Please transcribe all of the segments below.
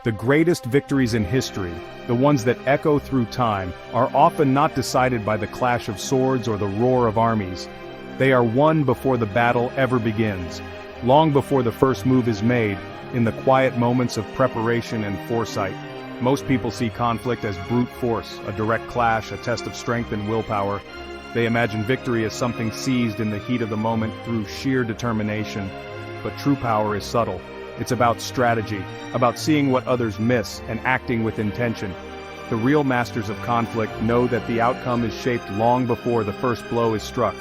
The greatest victories in history, the ones that echo through time, are often not decided by the clash of swords or the roar of armies. They are won before the battle ever begins, long before the first move is made, in the quiet moments of preparation and foresight. Most people see conflict as brute force, a direct clash, a test of strength and willpower. They imagine victory as something seized in the heat of the moment through sheer determination. But true power is subtle. It's about strategy, about seeing what others miss and acting with intention. The real masters of conflict know that the outcome is shaped long before the first blow is struck.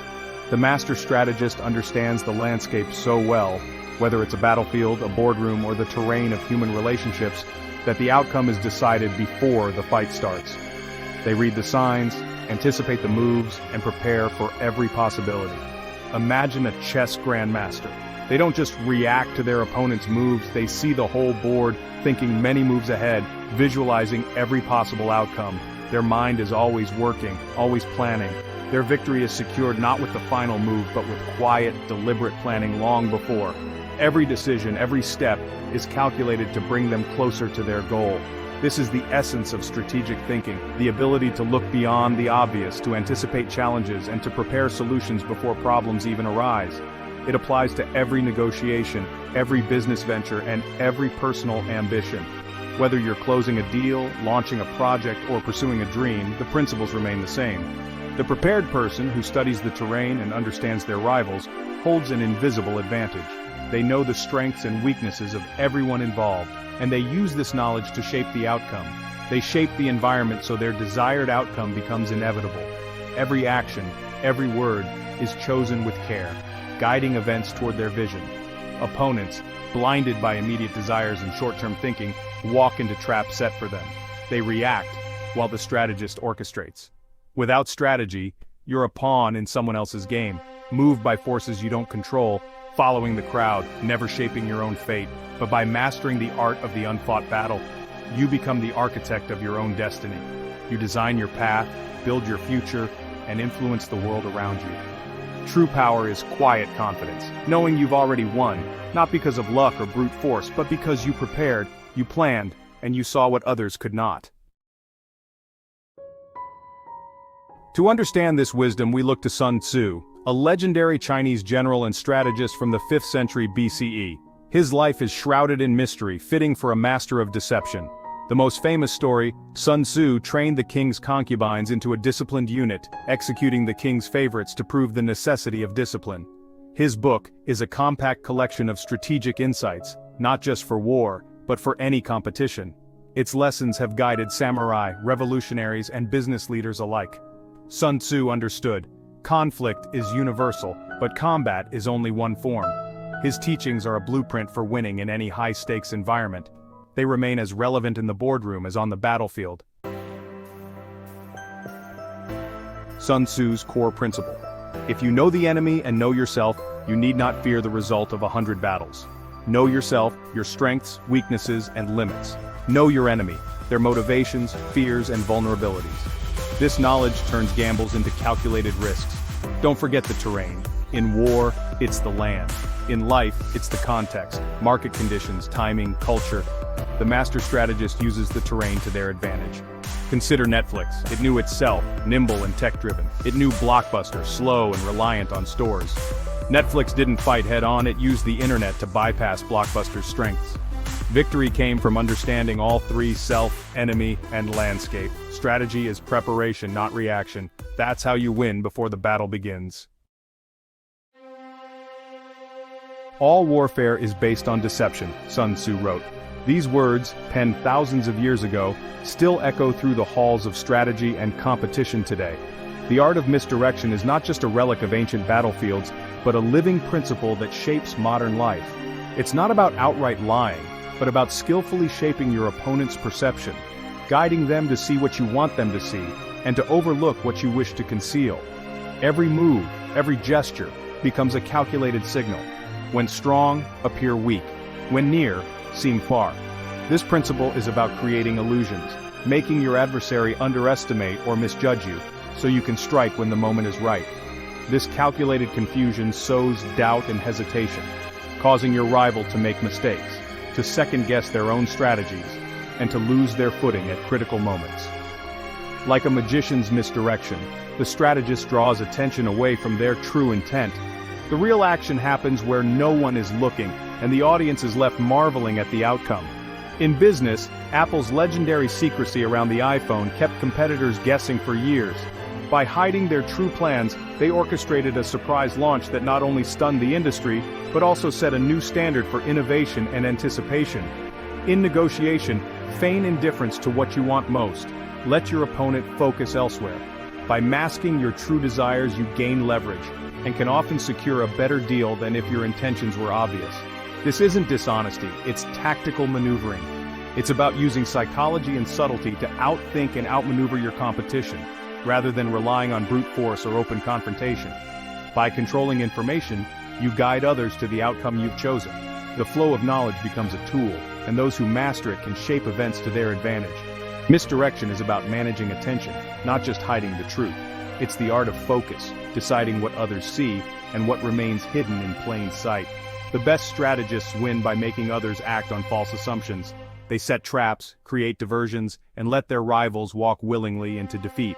The master strategist understands the landscape so well, whether it's a battlefield, a boardroom, or the terrain of human relationships, that the outcome is decided before the fight starts. They read the signs, anticipate the moves, and prepare for every possibility. Imagine a chess grandmaster. They don't just react to their opponent's moves, they see the whole board, thinking many moves ahead, visualizing every possible outcome. Their mind is always working, always planning. Their victory is secured not with the final move, but with quiet, deliberate planning long before. Every decision, every step, is calculated to bring them closer to their goal. This is the essence of strategic thinking, the ability to look beyond the obvious, to anticipate challenges, and to prepare solutions before problems even arise. It applies to every negotiation, every business venture, and every personal ambition. Whether you're closing a deal, launching a project, or pursuing a dream, the principles remain the same. The prepared person who studies the terrain and understands their rivals holds an invisible advantage. They know the strengths and weaknesses of everyone involved, and they use this knowledge to shape the outcome. They shape the environment so their desired outcome becomes inevitable. Every action, every word, is chosen with care, guiding events toward their vision. Opponents, blinded by immediate desires and short-term thinking, walk into traps set for them. They react, while the strategist orchestrates. Without strategy, you're a pawn in someone else's game, moved by forces you don't control, following the crowd, never shaping your own fate. But by mastering the art of the unfought battle, you become the architect of your own destiny. You design your path, build your future, and influence the world around you. True power is quiet confidence, knowing you've already won, not because of luck or brute force, but because you prepared, you planned, and you saw what others could not. To understand this wisdom, we look to Sun Tzu, a legendary Chinese general and strategist from the 5th century BCE. His life is shrouded in mystery, fitting for a master of deception. The most famous story, Sun Tzu trained the king's concubines into a disciplined unit, executing the king's favorites to prove the necessity of discipline. His book is a compact collection of strategic insights, not just for war, but for any competition. Its lessons have guided samurai, revolutionaries, and business leaders alike. Sun Tzu understood, conflict is universal, but combat is only one form. His teachings are a blueprint for winning in any high-stakes environment. They remain as relevant in the boardroom as on the battlefield. Sun Tzu's core principle. If you know the enemy and know yourself, you need not fear the result of 100 battles. Know yourself, your strengths, weaknesses, and limits. Know your enemy, their motivations, fears, and vulnerabilities. This knowledge turns gambles into calculated risks. Don't forget the terrain. In war, it's the land. In life, it's the context, market conditions, timing, culture. The master strategist uses the terrain to their advantage. Consider Netflix. It knew itself, nimble and tech-driven. It knew Blockbuster, slow and reliant on stores. Netflix didn't fight head-on, it used the internet to bypass Blockbuster's strengths. Victory came from understanding all three: self, enemy, and landscape. Strategy is preparation, not reaction. That's how you win before the battle begins. All warfare is based on deception, Sun Tzu wrote. These words, penned thousands of years ago, still echo through the halls of strategy and competition today. The art of misdirection is not just a relic of ancient battlefields, but a living principle that shapes modern life. It's not about outright lying, but about skillfully shaping your opponent's perception, guiding them to see what you want them to see, and to overlook what you wish to conceal. Every move, every gesture, becomes a calculated signal. When strong, appear weak. When near, seem far. This principle is about creating illusions, making your adversary underestimate or misjudge you, so you can strike when the moment is right. This calculated confusion sows doubt and hesitation, causing your rival to make mistakes, to second-guess their own strategies, and to lose their footing at critical moments. Like a magician's misdirection, the strategist draws attention away from their true intent. The real action happens where no one is looking, and the audience is left marveling at the outcome. In business, Apple's legendary secrecy around the iPhone kept competitors guessing for years. By hiding their true plans, they orchestrated a surprise launch that not only stunned the industry, but also set a new standard for innovation and anticipation. In negotiation, feign indifference to what you want most. Let your opponent focus elsewhere. By masking your true desires, you gain leverage, and can often secure a better deal than if your intentions were obvious. This isn't dishonesty, it's tactical maneuvering. It's about using psychology and subtlety to outthink and outmaneuver your competition, rather than relying on brute force or open confrontation. By controlling information, you guide others to the outcome you've chosen. The flow of knowledge becomes a tool, and those who master it can shape events to their advantage. Misdirection is about managing attention, not just hiding the truth. It's the art of focus, deciding what others see, and what remains hidden in plain sight. The best strategists win by making others act on false assumptions. They set traps, create diversions, and let their rivals walk willingly into defeat.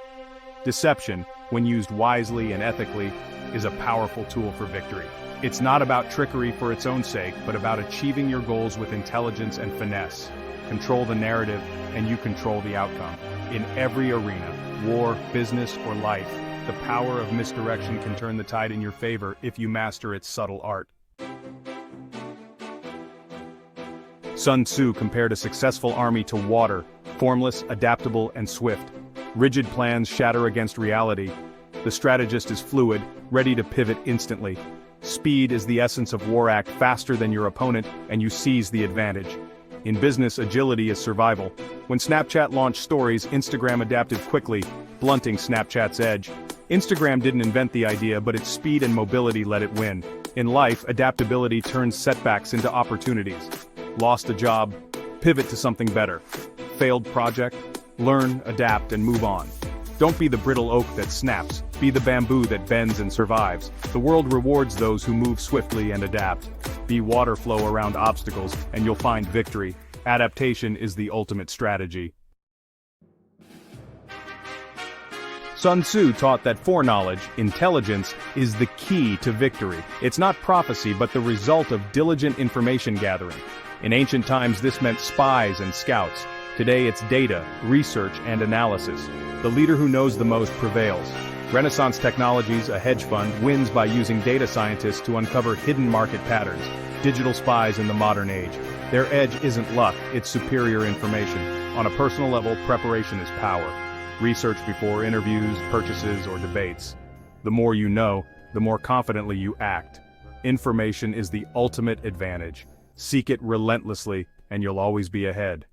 Deception, when used wisely and ethically, is a powerful tool for victory. It's not about trickery for its own sake, but about achieving your goals with intelligence and finesse. Control the narrative, and you control the outcome. In every arena, war, business, or life, the power of misdirection can turn the tide in your favor if you master its subtle art. Sun Tzu compared a successful army to water, formless, adaptable, and swift. Rigid plans shatter against reality. The strategist is fluid, ready to pivot instantly. Speed is the essence of war. Act faster than your opponent, and you seize the advantage. In business, agility is survival. When Snapchat launched Stories, Instagram adapted quickly, blunting Snapchat's edge. Instagram didn't invent the idea, but its speed and mobility let it win. In life, adaptability turns setbacks into opportunities. Lost a job? Pivot to something better. Failed project? Learn, adapt, and move on. Don't be the brittle oak that snaps, be the bamboo that bends and survives. The world rewards those who move swiftly and adapt. Be water flow around obstacles, and you'll find victory. Adaptation is the ultimate strategy. Sun Tzu taught that foreknowledge, intelligence, is the key to victory. It's not prophecy, but the result of diligent information gathering. In ancient times, this meant spies and scouts. Today it's data, research, and analysis. The leader who knows the most prevails. Renaissance Technologies, a hedge fund, wins by using data scientists to uncover hidden market patterns. Digital spies in the modern age. Their edge isn't luck, it's superior information. On a personal level, preparation is power. Research before interviews, purchases, or debates. The more you know, the more confidently you act. Information is the ultimate advantage. Seek it relentlessly, and you'll always be ahead.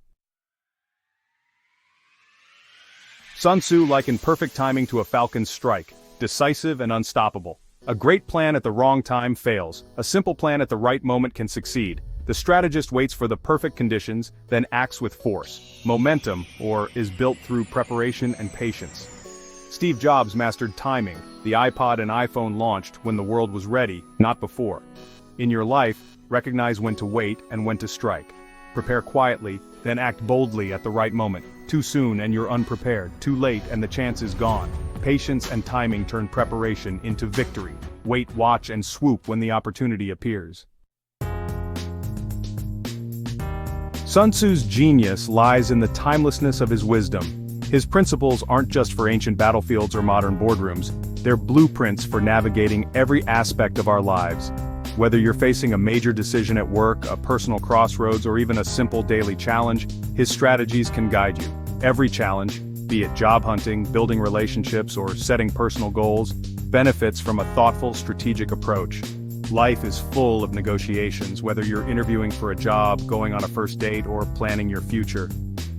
Sun Tzu likened perfect timing to a falcon's strike, decisive and unstoppable. A great plan at the wrong time fails. A simple plan at the right moment can succeed. The strategist waits for the perfect conditions, then acts with force. Momentum, or is built through preparation and patience. Steve Jobs mastered timing. The iPod and iPhone launched when the world was ready, not before. In your life, recognize when to wait and when to strike. Prepare quietly, then act boldly at the right moment. Too soon and you're unprepared. Too late and the chance is gone. Patience and timing turn preparation into victory. Wait, watch, and swoop when the opportunity appears. Sun Tzu's genius lies in the timelessness of his wisdom. His principles aren't just for ancient battlefields or modern boardrooms. They're blueprints for navigating every aspect of our lives. Whether you're facing a major decision at work, a personal crossroads, or even a simple daily challenge, his strategies can guide you. Every challenge, be it job hunting, building relationships, or setting personal goals, benefits from a thoughtful, strategic approach. Life is full of negotiations, whether you're interviewing for a job, going on a first date, or planning your future.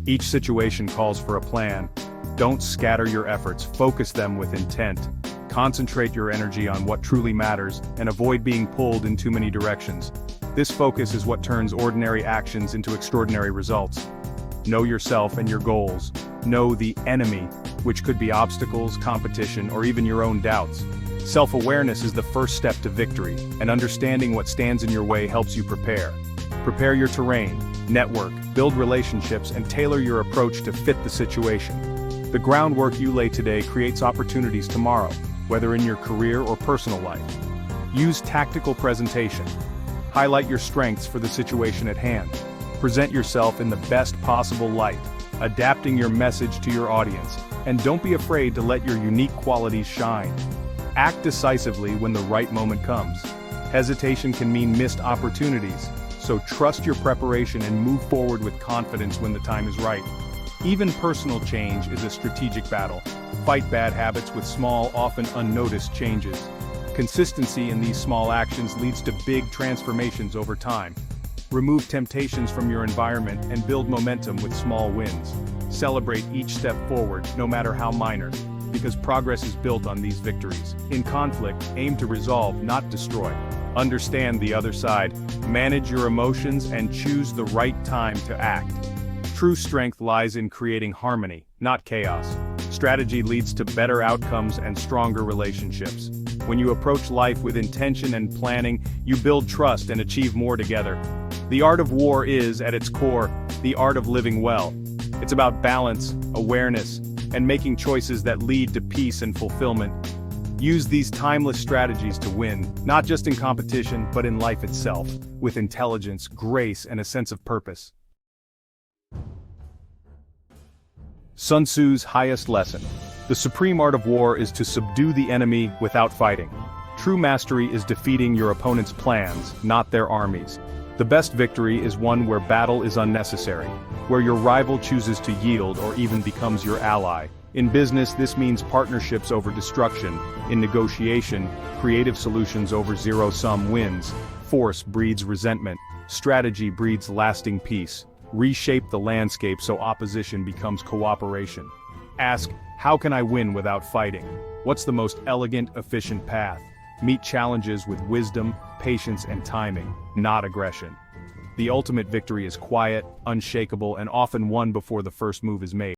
Each situation calls for a plan. Don't scatter your efforts, focus them with intent. Concentrate your energy on what truly matters, and avoid being pulled in too many directions. This focus is what turns ordinary actions into extraordinary results. Know yourself and your goals. Know the enemy, which could be obstacles, competition, or even your own doubts. Self-awareness is the first step to victory, and understanding what stands in your way helps you prepare. Prepare your terrain, network, build relationships, and tailor your approach to fit the situation. The groundwork you lay today creates opportunities tomorrow, whether in your career or personal life. Use tactical presentation. Highlight your strengths for the situation at hand. Present yourself in the best possible light, adapting your message to your audience, and don't be afraid to let your unique qualities shine. Act decisively when the right moment comes. Hesitation can mean missed opportunities, so trust your preparation and move forward with confidence when the time is right. Even personal change is a strategic battle. Fight bad habits with small, often unnoticed changes. Consistency in these small actions leads to big transformations over time. Remove temptations from your environment and build momentum with small wins. Celebrate each step forward, no matter how minor, because progress is built on these victories. In conflict, aim to resolve, not destroy. Understand the other side, manage your emotions, and choose the right time to act. True strength lies in creating harmony, not chaos. Strategy leads to better outcomes and stronger relationships. When you approach life with intention and planning, you build trust and achieve more together. The art of war is, at its core, the art of living well. It's about balance, awareness, and making choices that lead to peace and fulfillment. Use these timeless strategies to win, not just in competition, but in life itself, with intelligence, grace, and a sense of purpose. Sun Tzu's highest lesson. The supreme art of war is to subdue the enemy without fighting. True mastery is defeating your opponent's plans, not their armies. The best victory is one where battle is unnecessary, where your rival chooses to yield or even becomes your ally. In business, this means partnerships over destruction. In negotiation, creative solutions over zero-sum wins. Force breeds resentment. Strategy breeds lasting peace. Reshape the landscape so opposition becomes cooperation. Ask, how can I win without fighting? What's the most elegant, efficient path? Meet challenges with wisdom, patience, and timing, not aggression. The ultimate victory is quiet, unshakable, and often won before the first move is made.